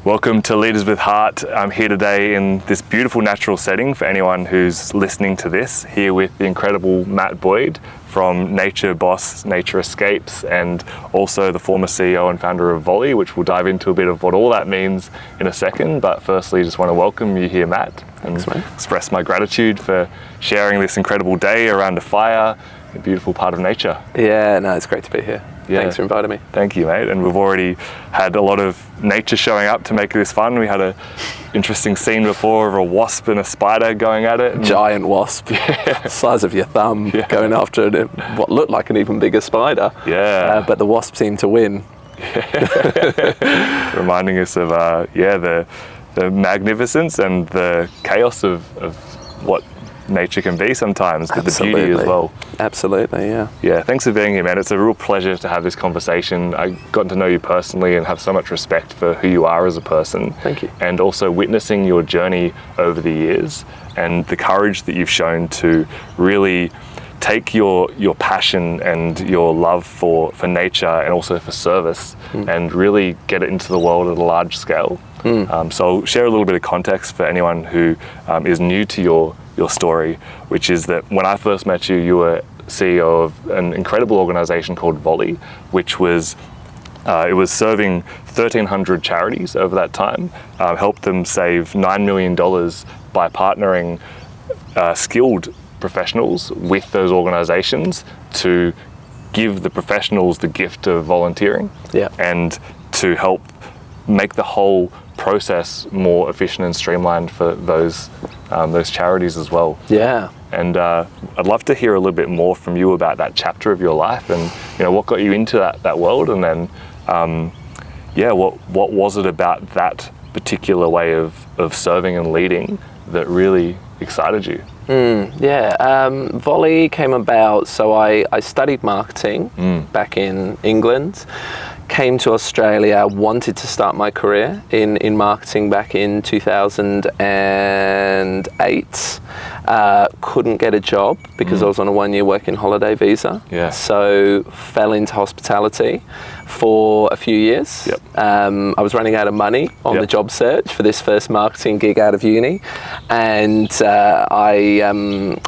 Welcome to Leaders with Heart. I'm here today in this beautiful natural setting for anyone who's listening to this, here with the incredible Matt Boyd from Nature Boss, Nature Escapes, and also the former CEO and founder of Vollie, which we'll dive into a bit of what all that means in a second. But firstly, just want to welcome you here, Matt, and express my gratitude for sharing this incredible day around a fire, a beautiful part of nature. Yeah, no, it's great to be here. Yeah. Thanks for inviting me. Thank you, mate. And we've already had a lot of nature showing up to make this fun. We had an interesting scene before of a wasp and a spider going at it. Giant wasp, size of your thumb, going after what looked like an even bigger spider. Yeah. But the wasp seemed to win. Reminding us of the magnificence and the chaos of what nature can be sometimes, but the beauty as well. Absolutely, yeah. Yeah, thanks for being here, man. It's a real pleasure to have this conversation. I've gotten to know you personally and have so much respect for who you are as a person. Thank you. And also witnessing your journey over the years and the courage that you've shown to really take your passion and your love for nature and also for service and really get it into the world at a large scale. So I'll share a little bit of context for anyone who is new to your story, which is that when I first met you, you were CEO of an incredible organization called Vollie, which was it was serving 1,300 charities over that time, helped them save $9 million by partnering skilled professionals with those organizations to give the professionals the gift of volunteering and to help make the whole process more efficient and streamlined for those charities as well. Yeah. And I'd love to hear a little bit more from you about that chapter of your life and what got you into that world, and then what was it about that particular way of serving and leading that really excited you? Vollie came about, so I studied marketing back in England, came to Australia, wanted to start my career in marketing back in 2008. Couldn't get a job because I was on a 1-year working holiday visa. So fell into hospitality for a few years. I was running out of money on the job search for this first marketing gig out of uni, and I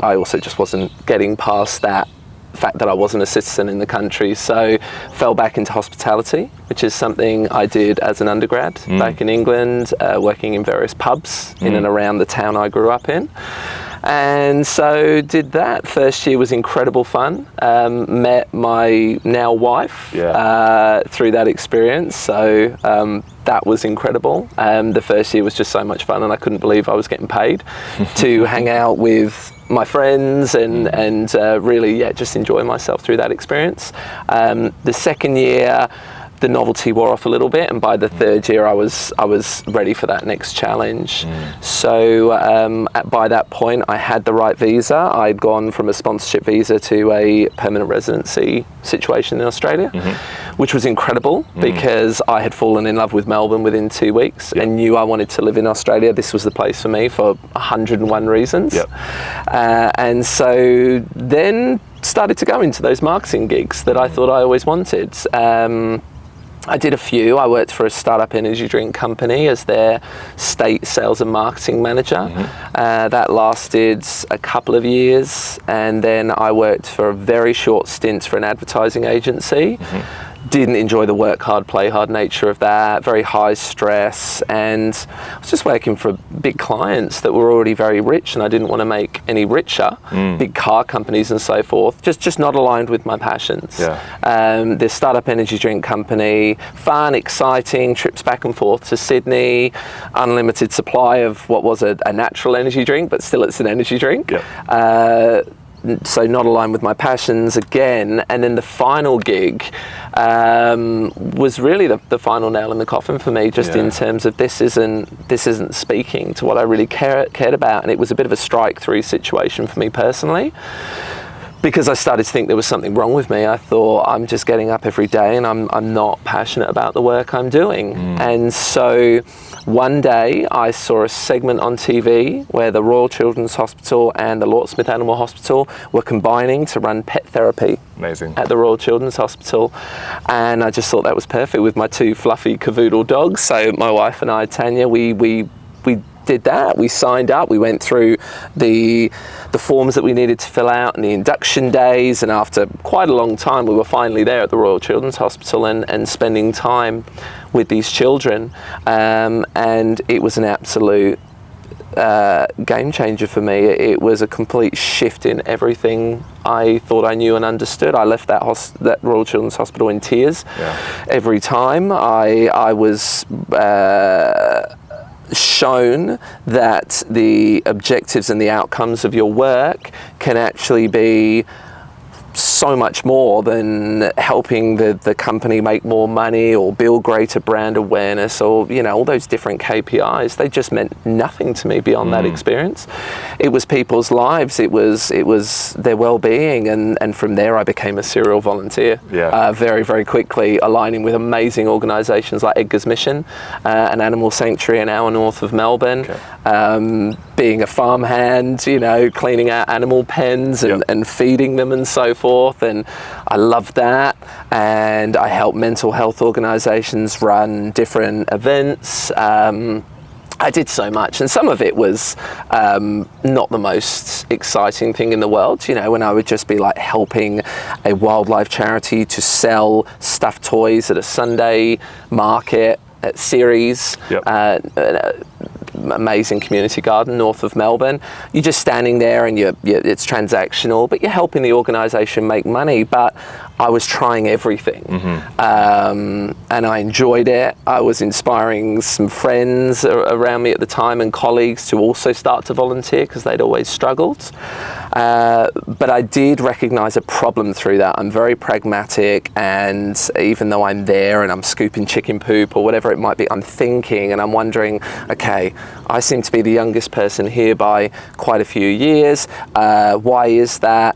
also just wasn't getting past that fact that I wasn't a citizen in the country, so fell back into hospitality, which is something I did as an undergrad back in England, working in various pubs in and around the town I grew up in. And so did that. First year was incredible fun. Met my now wife through that experience. So that was incredible. The first year was just so much fun, and I couldn't believe I was getting paid to hang out with my friends and really just enjoy myself through that experience. The second year, the novelty wore off a little bit, and by the third year I was ready for that next challenge. So by that point I had the right visa. I'd gone from a sponsorship visa to a permanent residency situation in Australia, which was incredible because I had fallen in love with Melbourne within 2 weeks and knew I wanted to live in Australia. This was the place for me for 101 reasons. And so then started to go into those marketing gigs that I thought I always wanted. I did a few. I worked for a startup energy drink company as their state sales and marketing manager. That lasted a couple of years, and then I worked for a very short stint for an advertising agency. Didn't enjoy the work hard, play hard nature of that, very high stress, and I was just working for big clients that were already very rich, and I didn't want to make any richer, big car companies and so forth, just not aligned with my passions. This startup energy drink company, fun, exciting, trips back and forth to Sydney, unlimited supply of what was a natural energy drink, but still it's an energy drink. So not aligned with my passions again. And then the final gig was really the final nail in the coffin for me, just in terms of this isn't speaking to what I really cared about. And it was a bit of a strike through situation for me personally. because I started to think there was something wrong with me. I thought, I'm just getting up every day and I'm not passionate about the work I'm doing. And so one day I saw a segment on TV where the Royal Children's Hospital and the Lord Smith Animal Hospital were combining to run pet therapy. Amazing. At the Royal Children's Hospital, and I just thought that was perfect with my 2 fluffy cavoodle dogs. So my wife and I, Tanya, we did that. We signed up. We went through the forms that we needed to fill out and the induction days, and after quite a long time we were finally there at the Royal Children's Hospital and spending time with these children, and it was an absolute game changer for me. It was a complete shift in everything I thought I knew and understood. I left that Royal Children's Hospital in tears. Every time I was shown that the objectives and the outcomes of your work can actually be so much more than helping the company make more money or build greater brand awareness, or all those different KPIs. They just meant nothing to me beyond that experience. It was people's lives, it was their well-being, and from there I became a serial volunteer. Very, very quickly, aligning with amazing organisations like Edgar's Mission, an animal sanctuary an hour north of Melbourne. Being a farmhand, cleaning out animal pens and feeding them and so forth, and I loved that. And I helped mental health organisations run different events. I did so much, and some of it was not the most exciting thing in the world, when I would just be like helping a wildlife charity to sell stuffed toys at a Sunday market at Ceres. Amazing community garden north of Melbourne. You're just standing there and it's transactional, but you're helping the organisation make money. But I was trying everything, and I enjoyed it. I was inspiring some friends around me at the time and colleagues to also start to volunteer because they'd always struggled. But I did recognise a problem through that. I'm very pragmatic, and even though I'm there and I'm scooping chicken poop or whatever it might be, I'm thinking and I'm wondering, okay, I seem to be the youngest person here by quite a few years. Why is that?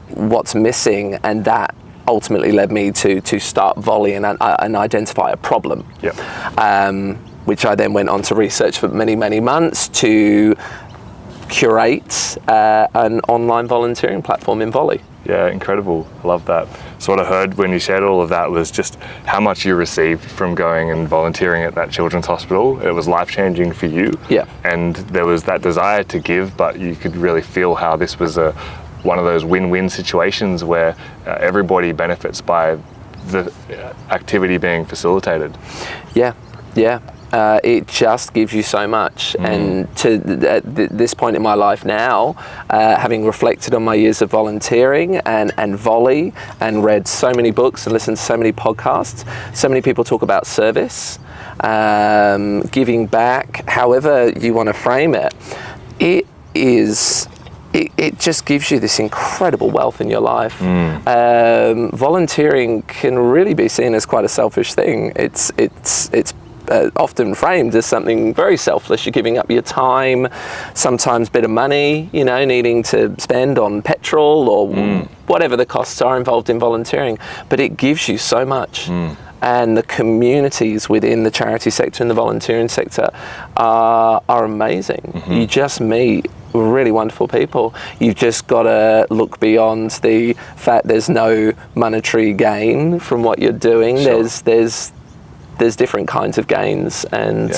What's missing? And that ultimately led me to start Vollie and identify a problem. Which I then went on to research for many, many months to curate an online volunteering platform in Vollie. Yeah, incredible. I love that. So what I heard when you shared all of that was just how much you received from going and volunteering at that children's hospital. It was life-changing for you. And there was that desire to give, but you could really feel how this was one of those win-win situations where everybody benefits by the activity being facilitated. It just gives you so much. And at this point in my life now, having reflected on my years of volunteering and Vollie, and read so many books and listened to so many podcasts, so many people talk about service, giving back, however you want to frame it, it just gives you this incredible wealth in your life. Volunteering can really be seen as quite a selfish thing. It's often framed as something very selfless. You're giving up your time, sometimes a bit of money, needing to spend on petrol or whatever the costs are involved in volunteering, but it gives you so much. And the communities within the charity sector and the volunteering sector are amazing. You just meet really wonderful people. You've just got to look beyond the fact there's no monetary gain from what you're doing. There's different kinds of gains, and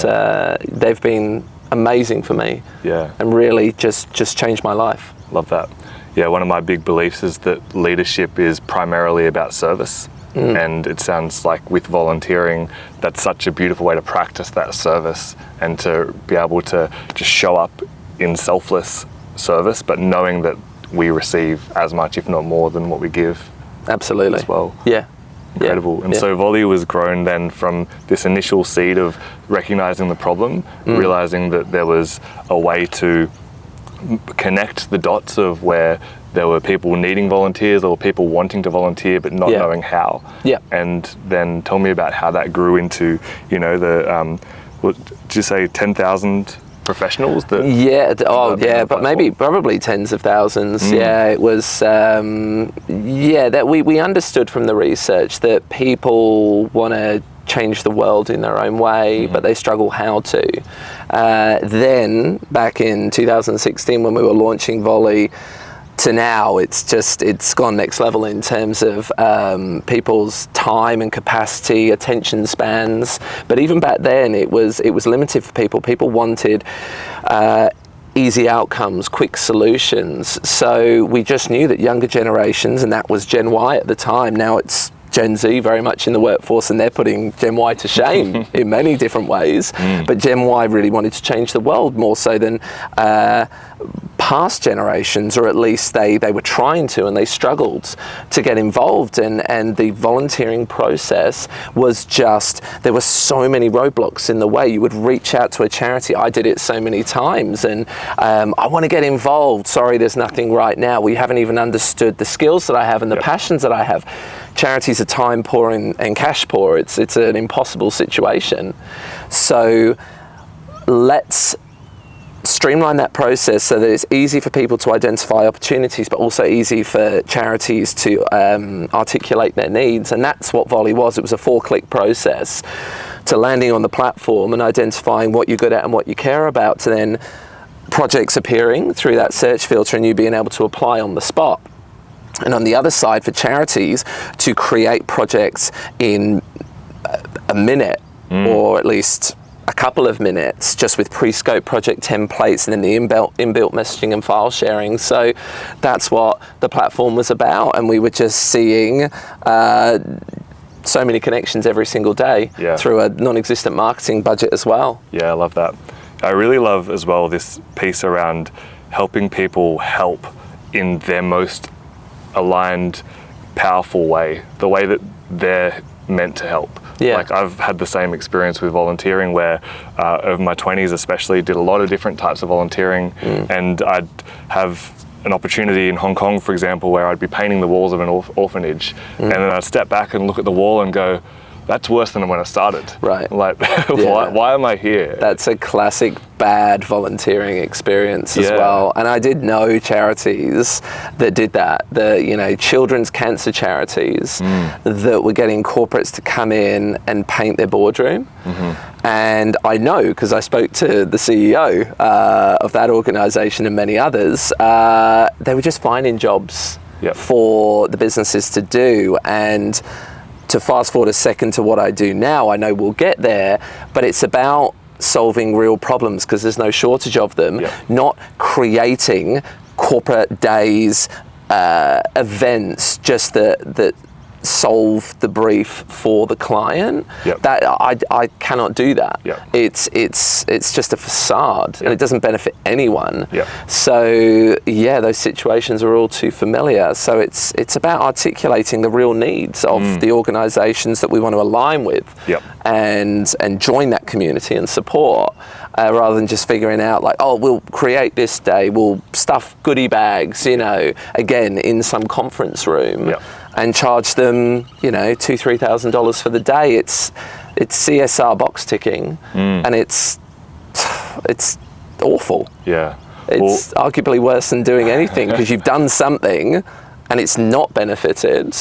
they've been amazing for me. And really just changed my life. Love that. One of my big beliefs is that leadership is primarily about service. And it sounds like with volunteering, that's such a beautiful way to practice that service and to be able to just show up in selfless service, but knowing that we receive as much, if not more, than what we give. Absolutely. As well. Incredible. And so Vollie was grown then from this initial seed of recognizing the problem, realizing that there was a way to connect the dots of where there were people needing volunteers or people wanting to volunteer but not knowing how. And then tell me about how that grew into, what did you say, 10,000 professionals that? But maybe probably tens of thousands. Yeah, it was. That we understood from the research that people want to change the world in their own way, but they struggle how to. Then back in 2016, when we were launching Vollie, to now, it's gone next level in terms of people's time and capacity, attention spans. But even back then, it was limited for people. People wanted easy outcomes, quick solutions. So we just knew that younger generations, and that was Gen Y at the time. Now it's Gen Z very much in the workforce, and they're putting Gen Y to shame in many different ways. But Gen Y really wanted to change the world more so than past generations, or at least they were trying to, and they struggled to get involved. And the volunteering process was just, there were so many roadblocks in the way. You would reach out to a charity. I did it so many times, and I want to get involved. Sorry, there's nothing right now. We haven't even understood the skills that I have and the passions that I have. Charities are time poor and cash poor. It's an impossible situation. So let's streamline that process so that it's easy for people to identify opportunities, but also easy for charities to articulate their needs. And that's what Vollie was. It was a 4-click process to landing on the platform and identifying what you're good at and what you care about, to then projects appearing through that search filter and you being able to apply on the spot. And on the other side, for charities to create projects in a minute, or at least a couple of minutes, just with pre-scope project templates and then the inbuilt messaging and file sharing. So that's what the platform was about, and we were just seeing so many connections every single day through a non-existent marketing budget as well. Yeah, I love that. I really love as well this piece around helping people help in their most aligned, powerful way, the way that they're meant to help. Like I've had the same experience with volunteering where over my 20s especially did a lot of different types of volunteering, and I'd have an opportunity in Hong Kong, for example, where I'd be painting the walls of an orphanage, and then I'd step back and look at the wall and go, that's worse than when I started. Right. Like, why am I here? That's a classic bad volunteering experience as well. And I did know charities that did that. The children's cancer charities that were getting corporates to come in and paint their boardroom. And I know, because I spoke to the CEO of that organisation and many others, they were just finding jobs for the businesses to do. And to fast forward a second to what I do now, I know we'll get there, but it's about solving real problems, because there's no shortage of them, not creating corporate days, events just that solve the brief for the client. That I cannot do that. It's just a facade, and it doesn't benefit anyone. So those situations are all too familiar. So it's about articulating the real needs of the organizations that we want to align with, and join that community and support, rather than just figuring out like, oh, we'll create this day, we'll stuff goodie bags, again in some conference room, and charge them, $2,000-$3,000 for the day. It's CSR box ticking, and it's awful. It's arguably worse than doing anything, because you've done something and it's not benefited.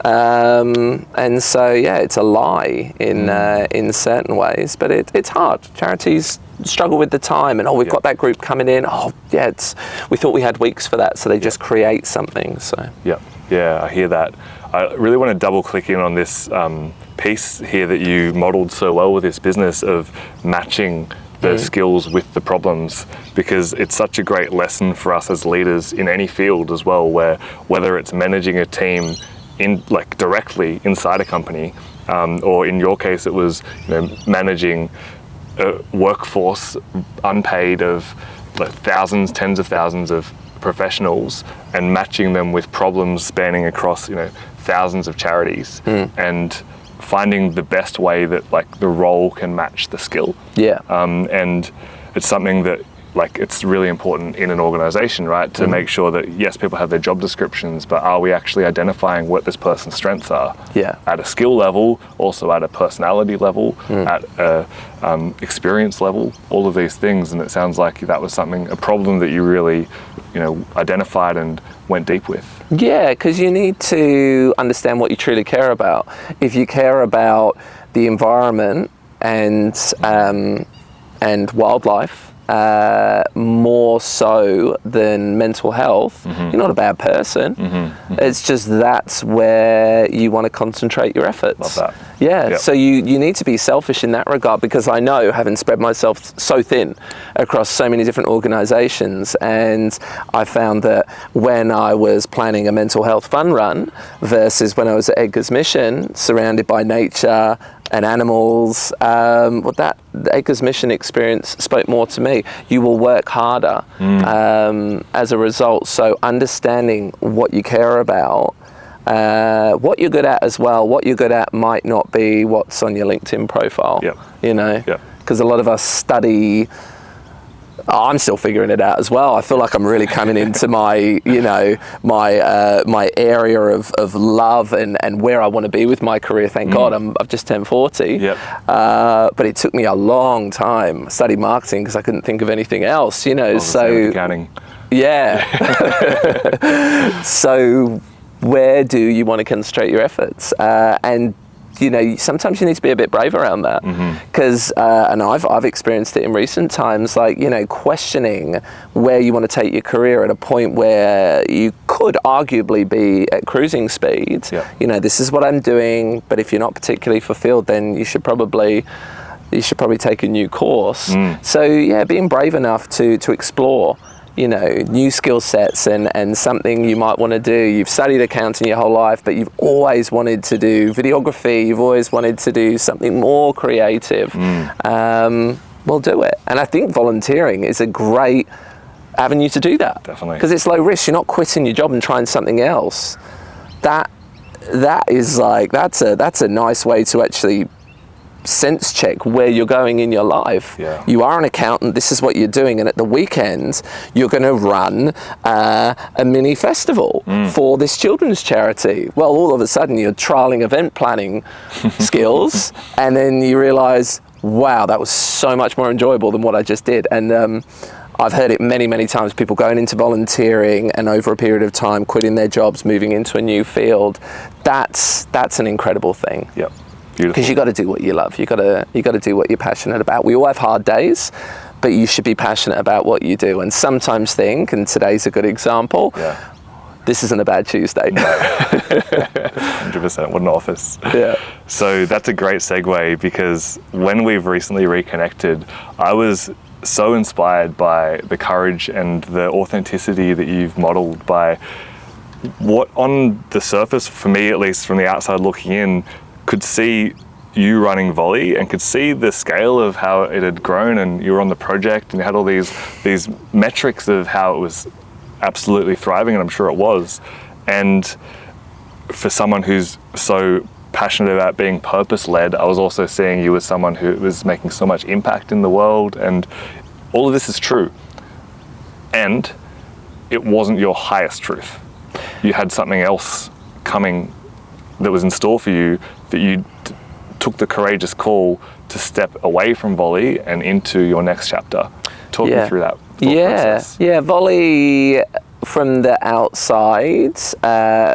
And so it's a lie in certain ways, but it's hard. Charities struggle with the time, and we've got that group coming in. We thought we had weeks for that, so they just create something. So I hear that. I really want to double click in on this piece here that you modeled so well with this business of matching the skills with the problems, because it's such a great lesson for us as leaders in any field as well, where whether it's managing a team directly inside a company, or in your case it was managing a workforce unpaid of thousands, tens of thousands of professionals, and matching them with problems spanning across thousands of charities, and finding the best way that the role can match the skill. And it's something that like it's really important in an organization, right, to make sure that, yes, people have their job descriptions, but are we actually identifying what this person's strengths are? Yeah. At a skill level, also at a personality level, at a experience level, all of these things. And it sounds like that was a problem that you really, identified and went deep with. Yeah, because you need to understand what you truly care about. If you care about the environment and wildlife, more so than mental health, you're not a bad person. It's just that's where you want to concentrate your efforts. Love that. Yeah, Yep. so you need to be selfish in that regard, because I know, having spread myself so thin across so many different organizations, and I found that when I was planning a mental health fun run versus when I was at Edgar's Mission, surrounded by nature and animals, the Edgar's Mission experience spoke more to me. You will work harder as a result. So understanding what you care about, what you're good at as well. What you're good at might not be what's on your LinkedIn profile. Yep. Because a lot of us study. I'm still figuring it out as well. I feel like I'm really coming into my, my area of love and where I want to be with my career. Thank God, I've just turned 40. Yep. But it took me a long time. I studied marketing because I couldn't think of anything else, so. Accounting. Yeah. So where do you want to concentrate your efforts? And sometimes you need to be a bit brave around that, because and I've experienced it in recent times, like questioning where you want to take your career at a point where you could arguably be at cruising speed. This is what I'm doing, but if you're not particularly fulfilled, then you should probably take a new course. So yeah, being brave enough to explore new skill sets and something you might want to do. You've studied accounting your whole life, but you've always wanted to do videography. You've always wanted to do something more creative. Well, do it. And I think volunteering is a great avenue to do that. Definitely. Because it's low risk. You're not quitting your job and trying something else. That is that's a nice way to actually sense check where you're going in your life. You are an accountant, this is what you're doing, and at the weekends you're going to run a mini festival for this children's charity. Well, all of a sudden you're trialing event planning skills, and then you realize, wow, that was so much more enjoyable than what I just did. And I've heard it many, many times, people going into volunteering and over a period of time quitting their jobs, moving into a new field. That's an incredible thing. Because you got to do what you love. You got to do what you're passionate about. We all have hard days, but you should be passionate about what you do. And sometimes think, and today's a good example, this isn't a bad Tuesday. 100%. What an office. So that's a great segue, because when we've recently reconnected, I was so inspired by the courage and the authenticity that you've modeled, by what on the surface, for me at least from the outside looking in, could see you running Vollie and could see the scale of how it had grown, and you were on the project and you had all these metrics of how it was absolutely thriving, and I'm sure it was. And for someone who's so passionate about being purpose-led, I was also seeing you as someone who was making so much impact in the world, and all of this is true. And it wasn't your highest truth. You had something else coming that was in store for you, that you took the courageous call to step away from Vollie and into your next chapter. Talk me through that process. Vollie from the outside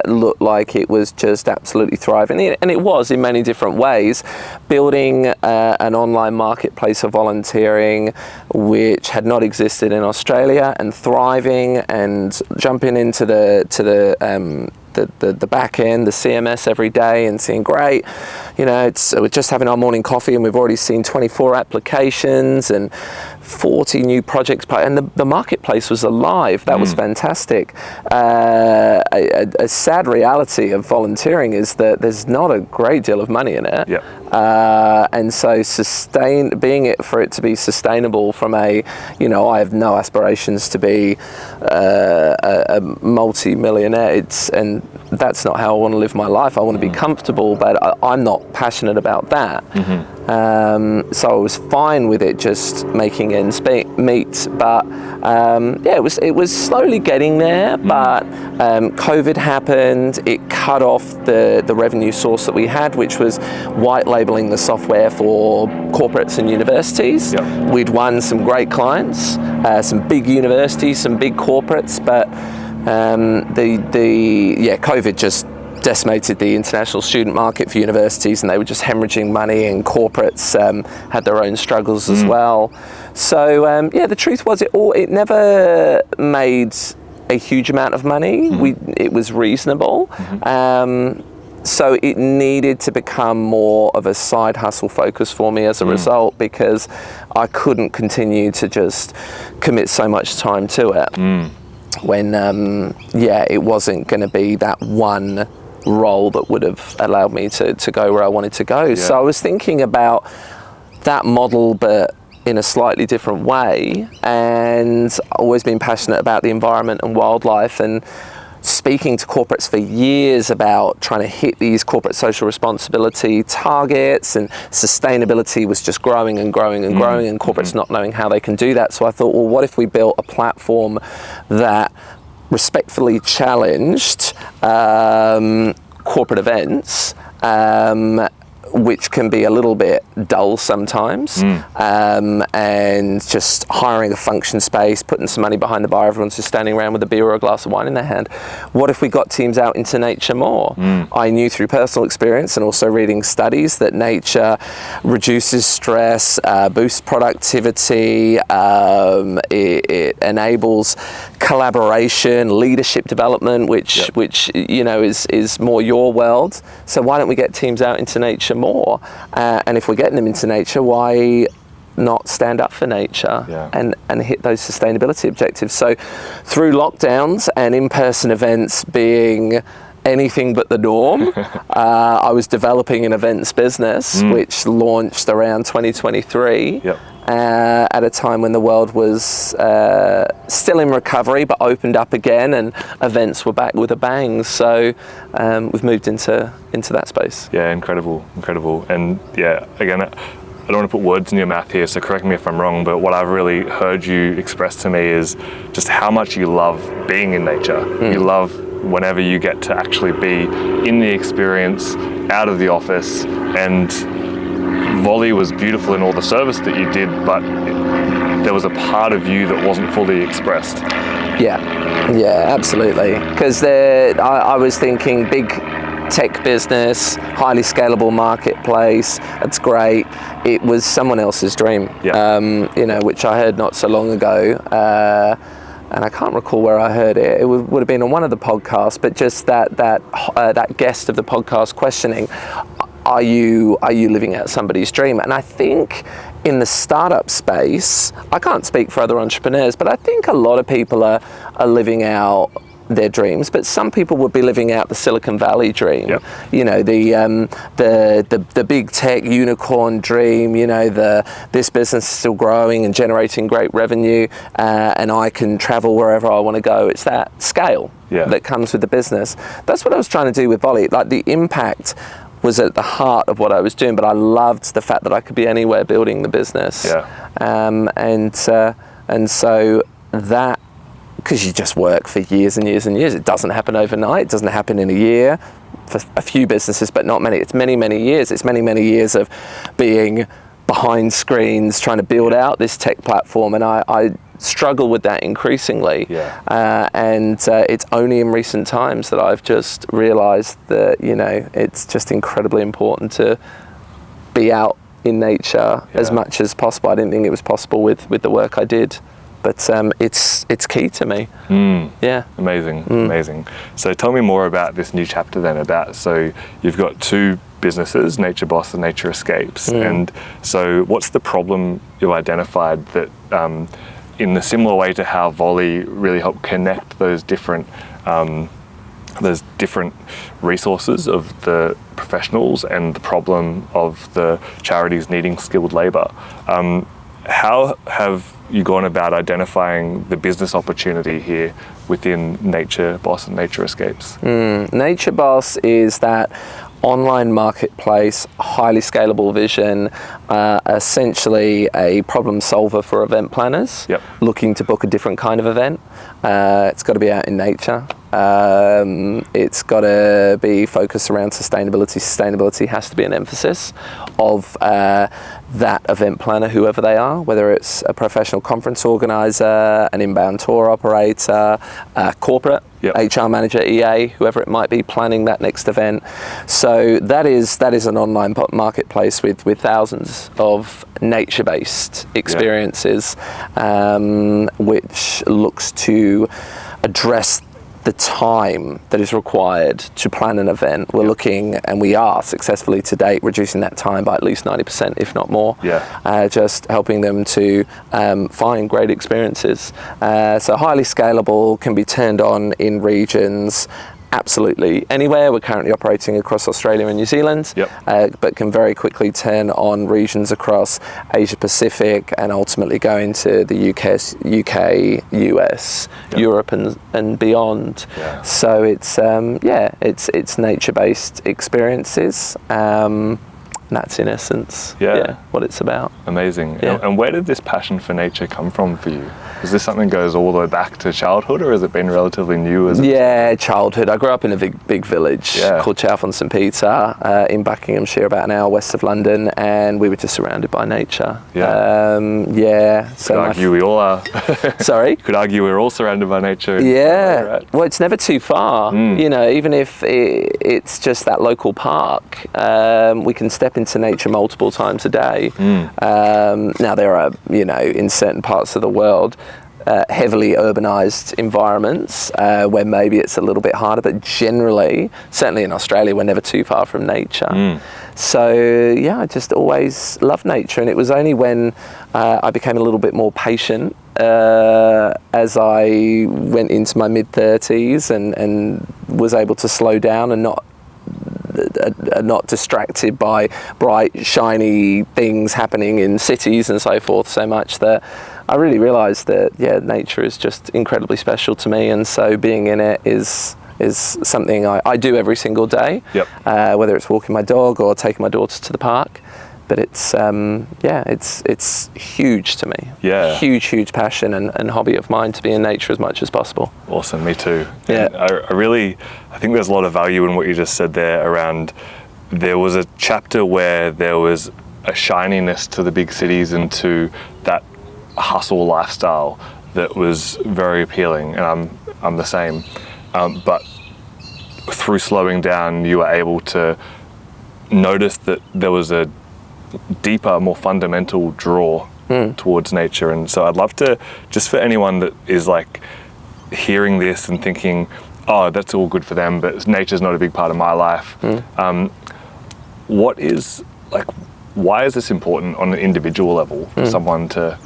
looked like it was just absolutely thriving, and it was in many different ways. Building an online marketplace of volunteering which had not existed in Australia, and thriving, and jumping into the back end, the CMS every day, and seeing great, we're just having our morning coffee and we've already seen 24 applications and 40 new projects, and the marketplace was alive. That was fantastic. A sad reality of volunteering is that there's not a great deal of money in it. And so for it to be sustainable from I have no aspirations to be a multi-millionaire, and that's not how I want to live my life. I want to be comfortable, but I'm not passionate about that. So I was fine with it just making ends meet, but it was slowly getting there. But COVID happened. It cut off the revenue source that we had, which was white labeling the software for corporates and universities. Yep. We'd won some great clients, some big universities, some big corporates, but COVID just decimated the international student market for universities, and they were just hemorrhaging money, and corporates had their own struggles as well. So the truth was it never made a huge amount of money. It was reasonable. So it needed to become more of a side hustle focus for me as a result, because I couldn't continue to just commit so much time to it when it wasn't going to be that one role that would have allowed me to go where I wanted to go. So I was thinking about that model, but in a slightly different way, and I've always been passionate about the environment and wildlife, and speaking to corporates for years about trying to hit these corporate social responsibility targets, and sustainability was just growing and growing and growing, and corporates not knowing how they can do that. So I thought, well, what if we built a platform that respectfully challenged corporate events, which can be a little bit dull sometimes, and just hiring a function space, putting some money behind the bar, everyone's just standing around with a beer or a glass of wine in their hand. What if we got teams out into nature more? I knew through personal experience and also reading studies that nature reduces stress, boosts productivity, it enables collaboration, leadership development, which is more your world. So why don't we get teams out into nature more? And if we're getting them into nature, why not stand up for nature and hit those sustainability objectives? So through lockdowns and in-person events being anything but the norm, I was developing an events business which launched around 2023 at a time when the world was still in recovery but opened up again, and events were back with a bang. So we've moved into that space. Yeah, incredible. And again, I don't want to put words in your mouth here, so correct me if I'm wrong, but what I've really heard you express to me is just how much you love being in nature. You love whenever you get to actually be in the experience, out of the office, and Vollie was beautiful in all the service that you did, but there was a part of you that wasn't fully expressed. Yeah, absolutely. Because I was thinking big tech business, highly scalable marketplace, that's great. It was someone else's dream, which I heard not so long ago. And I can't recall where I heard it. It would have been on one of the podcasts, but just that guest of the podcast questioning, are you living out somebody's dream? And I think in the startup space, I can't speak for other entrepreneurs, but I think a lot of people are living out their dreams, but some people would be living out the Silicon Valley dream. The big tech unicorn dream. This business is still growing and generating great revenue, and I can travel wherever I want to go. It's that scale that comes with the business. That's what I was trying to do with Vollie. Like, the impact was at the heart of what I was doing, but I loved the fact that I could be anywhere building the business. And so that, because you just work for years and years and years. It doesn't happen overnight. It doesn't happen in a year for a few businesses, but not many. It's many, many years. It's many, many years of being behind screens, trying to build out this tech platform. And I struggle with that increasingly. And it's only in recent times that I've just realized that, it's just incredibly important to be out in nature as much as possible. I didn't think it was possible with the work I did. But it's key to me. Amazing. So tell me more about this new chapter then. So you've got two businesses, Nature Boss and Nature Escapes. And so what's the problem you identified that in a similar way to how Vollie really helped connect those different resources of the professionals and the problem of the charities needing skilled labor? How have you gone about identifying the business opportunity here within Nature Boss and Nature Escapes? Nature Boss is that online marketplace, highly scalable vision, essentially a problem solver for event planners looking to book a different kind of event. It's got to be out in nature. It's got to be focused around sustainability. Sustainability has to be an emphasis of that event planner, whoever they are, whether it's a professional conference organizer, an inbound tour operator, corporate, HR manager, EA, whoever it might be planning that next event. So that is an online marketplace with thousands of nature-based experiences, which looks to address the time that is required to plan an event. We're looking, and we are successfully to date, reducing that time by at least 90%, if not more. Just helping them to find great experiences. So highly scalable, can be turned on in regions absolutely anywhere. We're currently operating across Australia and New Zealand, but can very quickly turn on regions across Asia Pacific and ultimately go into the UK, US, Europe and beyond. So it's it's nature-based experiences. And that's in essence what it's about. Amazing. And where did this passion for nature come from for you? Is this something that goes all the way back to childhood, or has it been relatively new? Childhood. I grew up in a big village called Chowth on St Peter in Buckinghamshire, about an hour west of London, and we were just surrounded by nature. So could argue we all are. Sorry? Could argue we're all surrounded by nature. Right? Well, it's never too far. You know, even if it's just that local park, we can step into nature multiple times a day. Now there are, in certain parts of the world, heavily urbanized environments where maybe it's a little bit harder, but generally, certainly in Australia, we're never too far from nature. So I just always loved nature, and it was only when I became a little bit more patient as I went into my mid-30s and was able to slow down and not distracted by bright, shiny things happening in cities and so forth so much, that I really realised that nature is just incredibly special to me, and so being in it is something I do every single day, whether it's walking my dog or taking my daughter to the park. But it's it's huge to me. Huge passion and hobby of mine to be in nature as much as possible. Awesome, me too. I think there's a lot of value in what you just said there around, there was a chapter where there was a shininess to the big cities and to that hustle lifestyle that was very appealing, and I'm the same. But through slowing down, you were able to notice that there was a deeper, more fundamental draw towards nature. And so I'd love to, just for anyone that is like hearing this and thinking, oh, that's all good for them, but nature's not a big part of my life. Why is this important on an individual level for someone to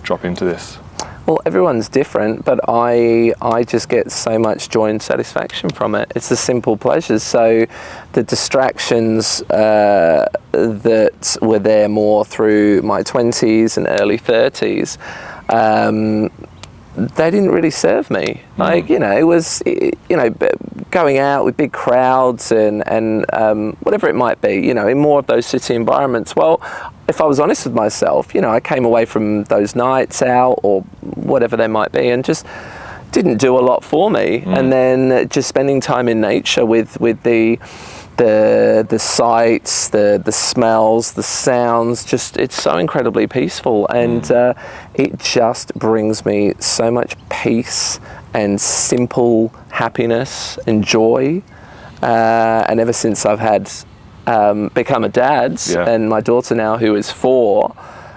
drop into this? Well, everyone's different, but I just get so much joy and satisfaction from it. It's the simple pleasures. So the distractions that were there more through my 20s and early 30s, they didn't really serve me. It was, going out with big crowds and whatever it might be, in more of those city environments. Well, if I was honest with myself, I came away from those nights out or whatever they might be and just didn't do a lot for me. And then just spending time in nature with the sights, the smells, the sounds, just it's so incredibly peaceful, and it just brings me so much peace and simple happiness and joy. And ever since I've had become a dad, and my daughter now, who is 4,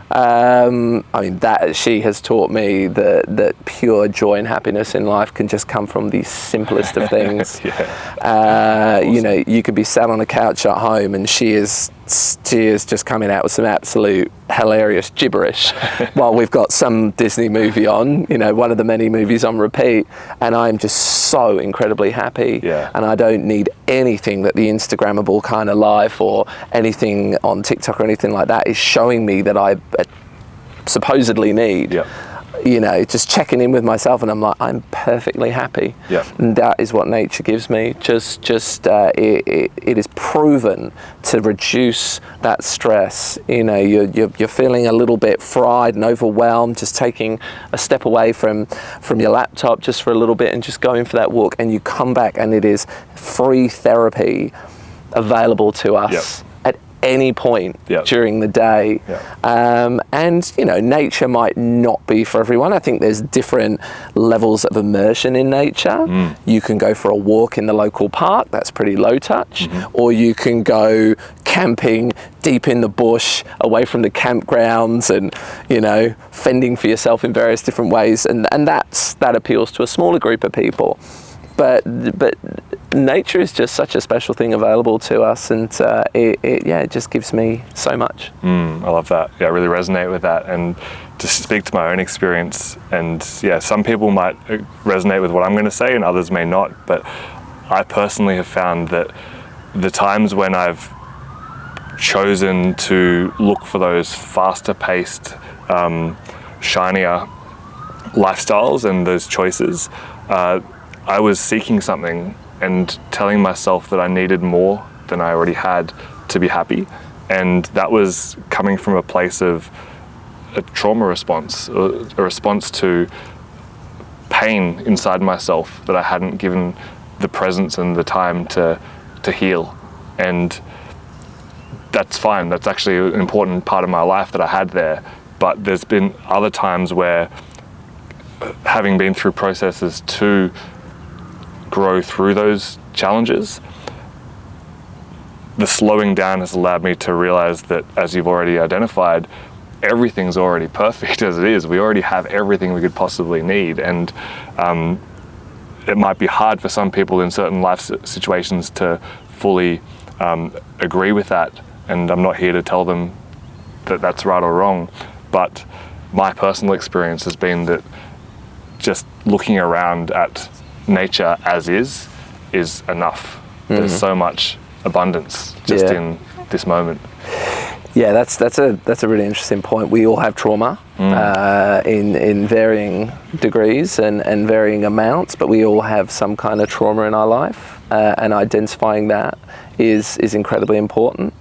that she has taught me that pure joy and happiness in life can just come from the simplest of things. Awesome. You could be sat on a couch at home and she is just coming out with some absolute hilarious gibberish while we've got some Disney movie on, one of the many movies on repeat, and I'm just so incredibly happy. And I don't need anything that the Instagrammable kind of life or anything on TikTok or anything like that is showing me that I supposedly need. just checking in with myself, and I'm like, I'm perfectly happy. Yeah. And that is what nature gives me. It is proven to reduce that stress. You're feeling a little bit fried and overwhelmed, just taking a step away from your laptop just for a little bit and just going for that walk, and you come back and it is free therapy available to us. Yep. Any point during the day. And nature might not be for everyone. I think there's different levels of immersion in nature. You can go for a walk in the local park, that's pretty low touch, or you can go camping deep in the bush away from the campgrounds and fending for yourself in various different ways, and that appeals to a smaller group of people. But nature is just such a special thing available to us, and it just gives me so much. I love that. Yeah, I really resonate with that, and to speak to my own experience. And some people might resonate with what I'm going to say, and others may not. But I personally have found that the times when I've chosen to look for those faster-paced, shinier lifestyles and those choices, I was seeking something and telling myself that I needed more than I already had to be happy. And that was coming from a place of a trauma response, a response to pain inside myself that I hadn't given the presence and the time to heal. And that's fine. That's actually an important part of my life that I had there. But there's been other times where, having been through processes to grow through those challenges, the slowing down has allowed me to realize that, as you've already identified, everything's already perfect as it is. We already have everything we could possibly need. And it might be hard for some people in certain life situations to fully agree with that. And I'm not here to tell them that that's right or wrong. But my personal experience has been that just looking around at nature as is enough. There's so much abundance just in this moment. Yeah, that's a really interesting point. We all have trauma in varying degrees and varying amounts, but we all have some kind of trauma in our life, and identifying that is incredibly important.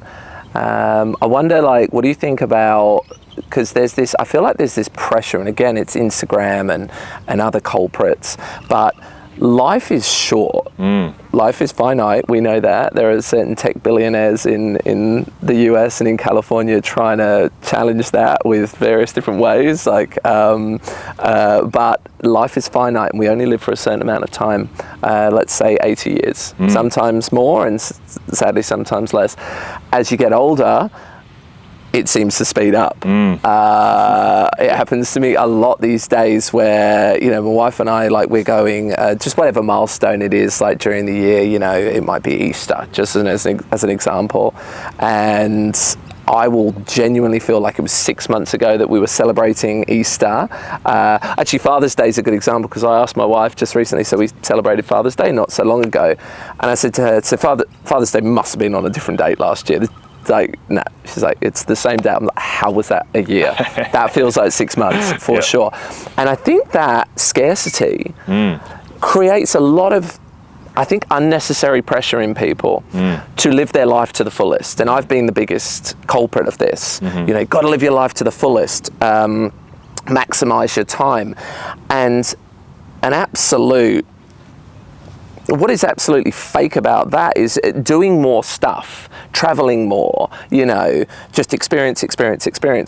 I wonder, what do you think about, because I feel like there's this pressure, and again, it's Instagram and other culprits, but life is short. Life is finite. We know that. There are certain tech billionaires in the US and in California trying to challenge that with various different ways. But life is finite, and we only live for a certain amount of time. Let's say 80 years, sometimes more, and sadly sometimes less. As you get older, it seems to speed up. It happens to me a lot these days where, my wife and I, we're going, just whatever milestone it is, during the year, it might be Easter, just as an example. And I will genuinely feel like it was 6 months ago that we were celebrating Easter. Actually, Father's Day is a good example, because I asked my wife just recently, so we celebrated Father's Day not so long ago. And I said to her, Father's Day must have been on a different date last year. No. She's like, it's the same day. I'm like, how was that a year? That feels like 6 months for sure. And I think that scarcity creates a lot of, unnecessary pressure in people to live their life to the fullest. And I've been the biggest culprit of this. Got to live your life to the fullest, maximize your time. And what is absolutely fake about that is doing more stuff, traveling more, just experience,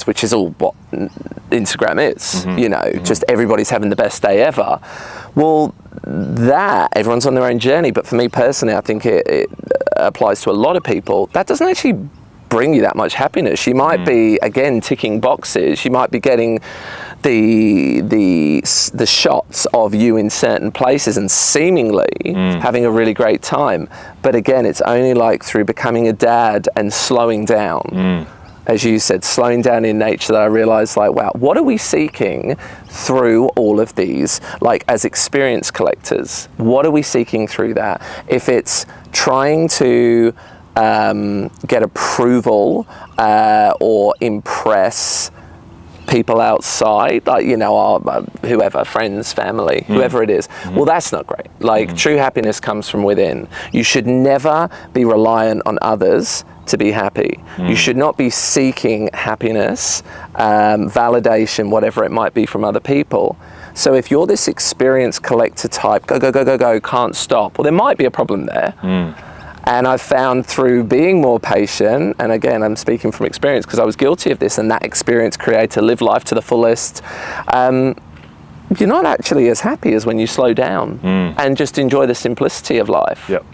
which is all what Instagram is, just everybody's having the best day ever. Well, everyone's on their own journey, but for me personally, I think it applies to a lot of people. That doesn't actually bring you that much happiness. You might be, again, ticking boxes. You might be getting the shots of you in certain places and seemingly having a really great time. But again, it's only through becoming a dad and slowing down, as you said, slowing down in nature, that I realized, wow, what are we seeking through all of these, as experience collectors? What are we seeking through that? If it's trying to get approval or impress people outside, like, you know, our whoever, friends, family, whoever it is, well, that's not great. Like, true happiness comes from within. You should never be reliant on others to be happy. You should not be seeking happiness, validation, whatever it might be, from other people. So if you're this experience collector type, go, can't stop, well, there might be a problem there. And I've found through being more patient, and again, I'm speaking from experience because I was guilty of this, and that experience creator, live life to the fullest, you're not actually as happy as when you slow down and just enjoy the simplicity of life. Yep.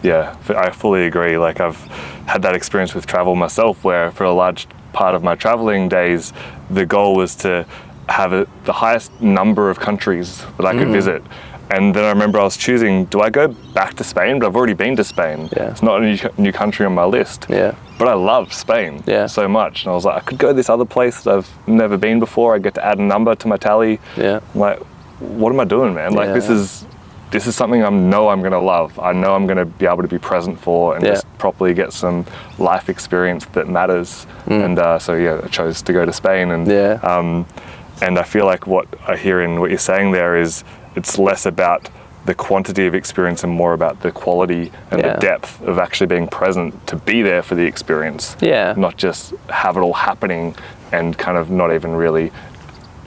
Yeah, I fully agree. Like, I've had that experience with travel myself, where for a large part of my traveling days, the goal was to have the highest number of countries that I could visit. And then I remember I was choosing, do I go back to Spain? But I've already been to Spain. Yeah. It's not a new country on my list. Yeah. But I love Spain so much. And I was like, I could go this other place that I've never been before. I get to add a number to my tally. Yeah. I'm like, what am I doing, man? Like, this is something I know I'm going to love. I know I'm going to be able to be present for and just properly get some life experience that matters. And so I chose to go to Spain. And I feel like what I hear in what you're saying there is, it's less about the quantity of experience and more about the quality and the depth of actually being present to be there for the experience. Yeah. Not just have it all happening and kind of not even really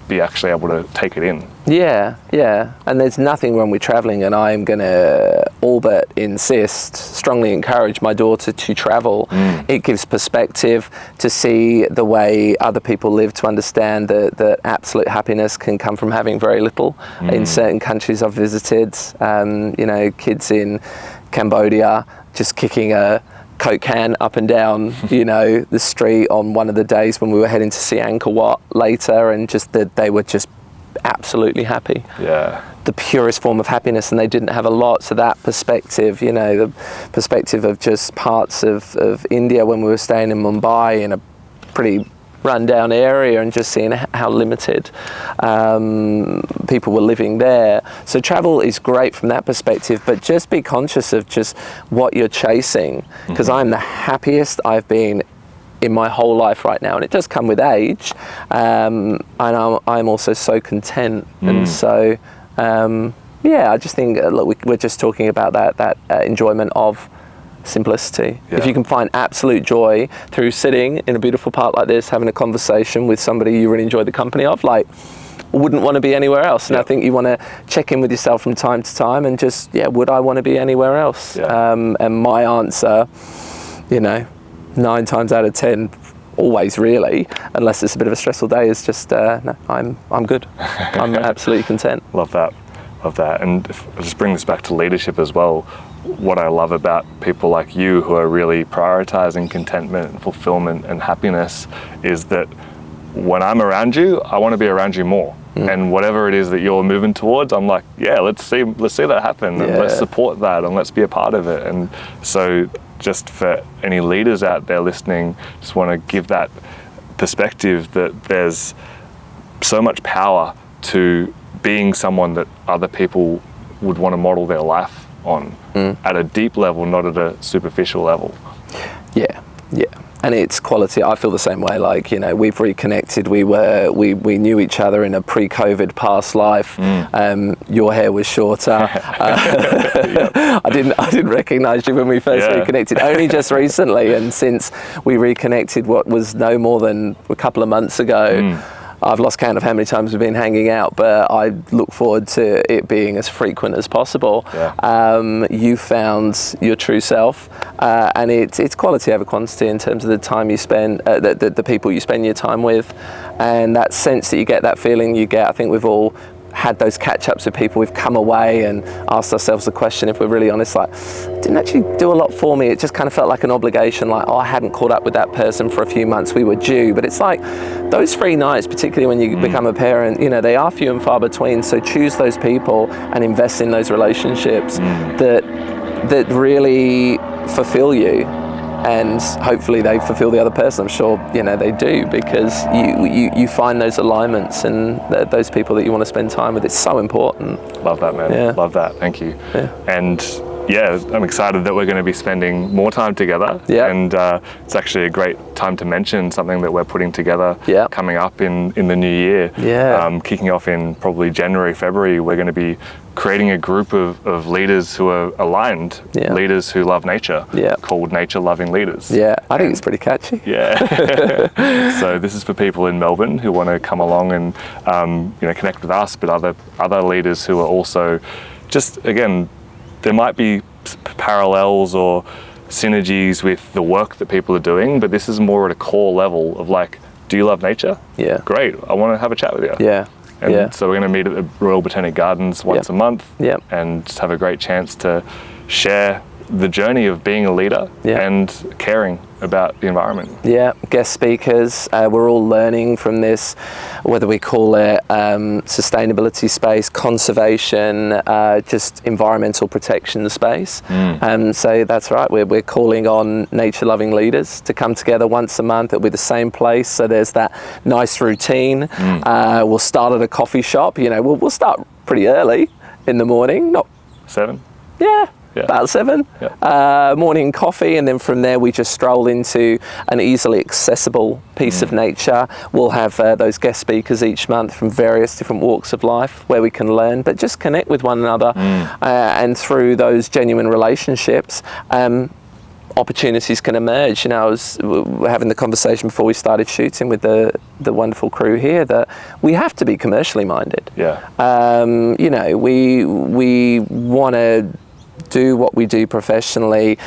be actually able to take it in. Yeah. And there's nothing wrong with traveling, and I'm going to all but insist, strongly encourage my daughter to travel. It gives perspective to see the way other people live, to understand that absolute happiness can come from having very little. In certain countries I've visited, you know, kids in Cambodia just kicking a Coke can up and down, you know, the street on one of the days when we were heading to see Angkor Wat later, and just that they were just absolutely happy. Yeah. The purest form of happiness, and they didn't have a lot. So that perspective, you know, the perspective of just parts of India when we were staying in Mumbai in a pretty rundown area, and just seeing how limited people were living there. So travel is great from that perspective, but just be conscious of just what you're chasing, because I'm the happiest I've been in my whole life right now, and it does come with age, and I'm also so content. And so I just think look, we're just talking about that enjoyment of simplicity. If you can find absolute joy through sitting in a beautiful park like this, having a conversation with somebody you really enjoy the company of, like, wouldn't want to be anywhere else. And I think you want to check in with yourself from time to time and just, would I want to be anywhere else? And my answer, you know, 9 times out of 10, always really, unless it's a bit of a stressful day, is just, no, I'm good. I'm absolutely content. Love that. And I'll just bring this back to leadership as well. What I love about people like you who are really prioritizing contentment and fulfillment and happiness is that when I'm around you, I want to be around you more. And whatever it is that you're moving towards, I'm like, let's see that happen, and let's support that, and let's be a part of it. And so just for any leaders out there listening, just want to give that perspective that there's so much power to being someone that other people would want to model their life on at a deep level, not at a superficial level. Yeah. And it's quality. I feel the same way. Like, you know, we've reconnected. We knew each other in a pre-COVID past life. Your hair was shorter. I didn't recognize you when we first reconnected. Only just recently, and since we reconnected, what was no more than a couple of months ago. I've lost count of how many times we've been hanging out, but I look forward to it being as frequent as possible. You found your true self, and it's quality over quantity in terms of the time you spend, the people you spend your time with, and that sense that you get, that feeling you get. I think we've all had those catch-ups with people. We've come away and asked ourselves the question, if we're really honest, like, didn't actually do a lot for me. It just kind of felt like an obligation, like, I hadn't caught up with that person for a few months, we were due. But it's like those free nights, particularly when you become a parent, you know, they are few and far between. So choose those people and invest in those relationships that really fulfill you. And hopefully they fulfill the other person. I'm sure, you know, they do, because you find those alignments and those people that you want to spend time with. It's so important. Love that, man. Love that. Thank you. And yeah, I'm excited that we're going to be spending more time together. Yeah. And it's actually a great time to mention something that we're putting together coming up in the new year. Yeah. Kicking off in probably January, February, we're going to be creating a group of leaders who are aligned, leaders who love nature, called Nature Loving Leaders. Yeah, I think it's pretty catchy. Yeah. So this is for people in Melbourne who want to come along and connect with us, but other leaders who are also just, again, there might be parallels or synergies with the work that people are doing, but this is more at a core level of like, do you love nature? Yeah. Great, I want to have a chat with you. Yeah. And so we're going to meet at the Royal Botanic Gardens once a month and just have a great chance to share the journey of being a leader and caring about the environment. Yeah, guest speakers, we're all learning from this, whether we call it sustainability space, conservation, just environmental protection space. So that's right, we're calling on nature-loving leaders to come together once a month. It'll be the same place, so there's that nice routine. We'll start at a coffee shop, we'll start pretty early in the morning, not 7? Yeah. About 7, morning coffee, and then from there we just stroll into an easily accessible piece of nature. We'll have those guest speakers each month from various different walks of life where we can learn, but just connect with one another, and through those genuine relationships, opportunities can emerge. We were having the conversation before we started shooting with the wonderful crew here that we have to be commercially minded. We want to do what we do professionally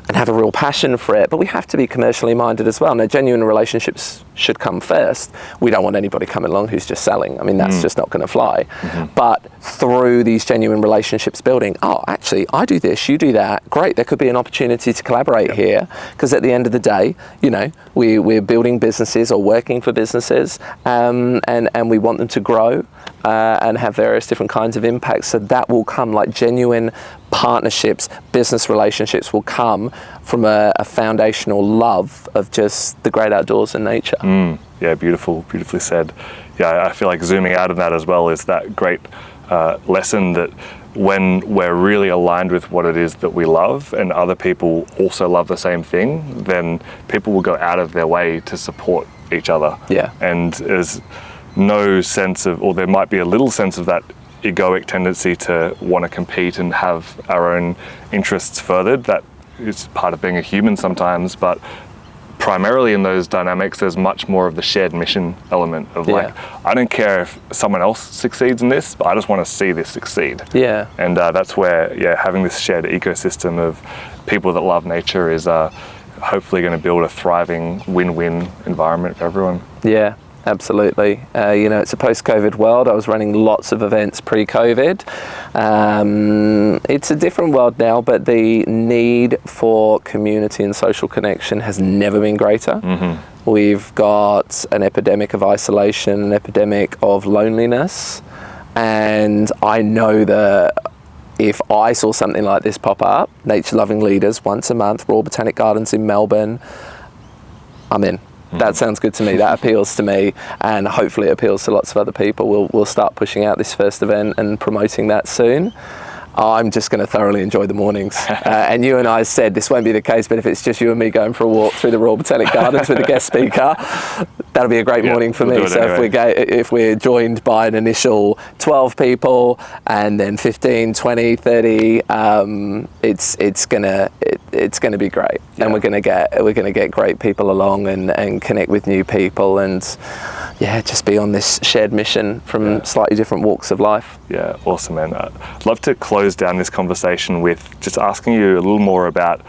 and have a real passion for it, but we have to be commercially minded as well. Now, genuine relationships should come first. We don't want anybody coming along who's just selling. I mean, that's just not going to fly. But through these genuine relationships building, actually, I do this, you do that, great, there could be an opportunity to collaborate here, because at the end of the day, we're building businesses or working for businesses, and we want them to grow and have various different kinds of impacts. So that will come, like genuine partnerships, business relationships will come from a foundational love of just the great outdoors and nature. Yeah, beautifully said. Yeah, I feel like zooming out of that as well is that great lesson that when we're really aligned with what it is that we love and other people also love the same thing, then people will go out of their way to support each other. Yeah. And there's no sense of, or there might be a little sense of that egoic tendency to want to compete and have our own interests furthered. That is part of being a human sometimes, but primarily in those dynamics, there's much more of the shared mission element of like, I don't care if someone else succeeds in this, but I just want to see this succeed. Yeah. And that's where, having this shared ecosystem of people that love nature is hopefully going to build a thriving win-win environment for everyone. Yeah. Absolutely. It's a post-COVID world. I was running lots of events pre-COVID. It's a different world now, but the need for community and social connection has never been greater. We've got an epidemic of isolation, an epidemic of loneliness. And I know that if I saw something like this pop up, Nature Loving Leaders, once a month, Royal Botanic Gardens in Melbourne, I'm in. That sounds good to me. That appeals to me, and hopefully it appeals to lots of other people. We'll start pushing out this first event and promoting that soon. I'm just going to thoroughly enjoy the mornings. And you and I said this won't be the case, but if it's just you and me going for a walk through the Royal Botanic Gardens with a guest speaker, that'll be a great morning for me. So anyway. If we're joined by an initial 12 people and then 15, 20, 30, it's gonna be great. And we're gonna get great people along and connect with new people and just be on this shared mission from slightly different walks of life. Yeah, awesome, man. I'd love to close down this conversation with just asking you a little more about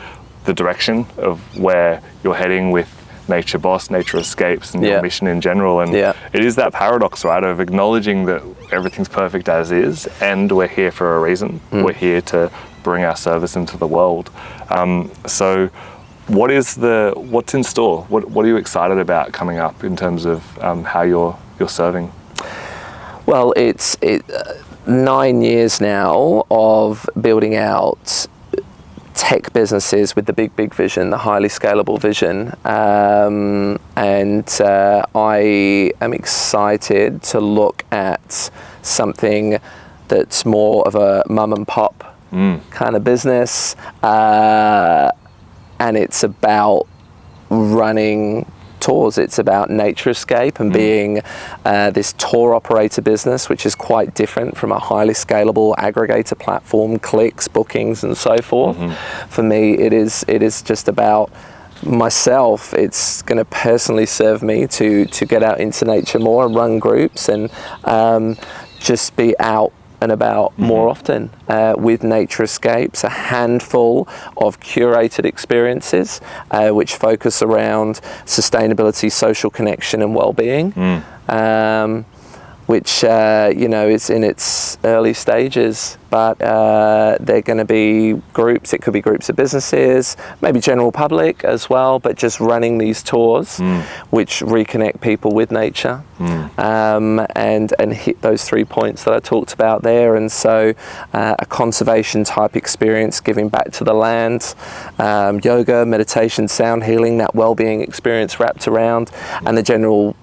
the direction of where you're heading with Nature Boss, Nature Escapes, and your mission in general. And it is that paradox, right, of acknowledging that everything's perfect as is, and we're here for a reason. We're here to bring our service into the world. So what's in store? What are you excited about coming up in terms of how you're serving? Well, it's 9 years now of building out tech businesses with the big vision, the highly scalable vision, and I am excited to look at something that's more of a mum and pop kind of business, and it's about running tours. It's about nature escape and being this tour operator business, which is quite different from a highly scalable aggregator platform, clicks, bookings, and so forth. For me, it is just about myself. It's going to personally serve me to get out into nature more and run groups and just be out and about more often with nature escapes, a handful of curated experiences which focus around sustainability, social connection and well-being, which is in its early stages, but they're going to be groups. It could be groups of businesses, maybe general public as well, but just running these tours which reconnect people with nature and hit those 3 points that I talked about there. And so a conservation type experience, giving back to the land, yoga, meditation, sound healing, that well-being experience wrapped around, and the general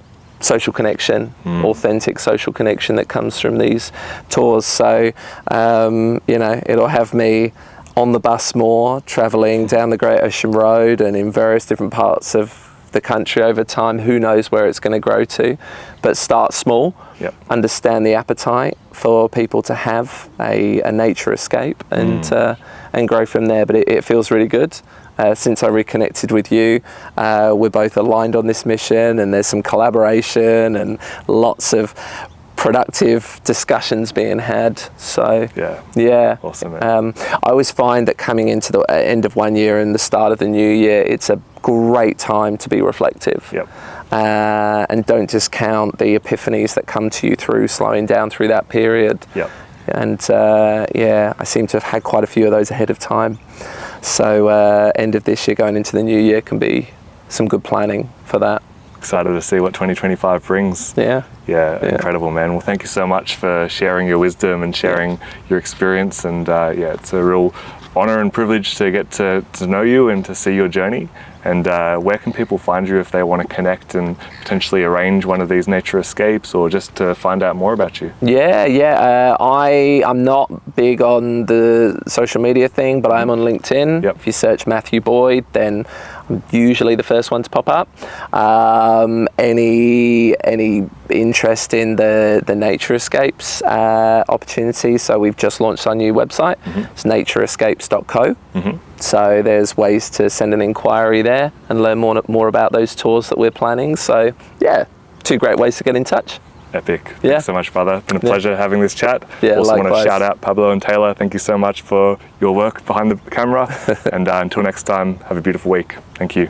social connection, authentic social connection that comes from these tours. So, it'll have me on the bus more, traveling down the Great Ocean Road and in various different parts of the country over time. Who knows where it's going to grow to, but start small, understand the appetite for people to have a nature escape and grow from there. But it feels really good. Since I reconnected with you, we're both aligned on this mission, and there's some collaboration and lots of productive discussions being had. So yeah, awesome, man. I always find that coming into the end of one year and the start of the new year, it's a great time to be reflective. And don't discount the epiphanies that come to you through slowing down through that period. And I seem to have had quite a few of those ahead of time. So end of this year, going into the new year, can be some good planning for that. Excited to see what 2025 brings. Yeah, incredible, man. Well, thank you so much for sharing your wisdom and sharing your experience. And it's a real honor and privilege to get to know you and to see your journey. And where can people find you if they want to connect and potentially arrange one of these nature escapes, or just to find out more about you? I'm not big on the social media thing, but I'm on LinkedIn. If you search Matthew Boyd, then I'm usually the first one to pop up. Any interest in the nature escapes opportunity? So we've just launched our new website. It's natureescapes.co. So there's ways to send an inquiry there and learn more about those tours that we're planning. So two great ways to get in touch. Epic. Thanks so much, brother. It's been a pleasure having this chat. Also likewise. want to shout out Pablo and Tayla. Thank you so much for your work behind the camera. And until next time, have a beautiful week. Thank you.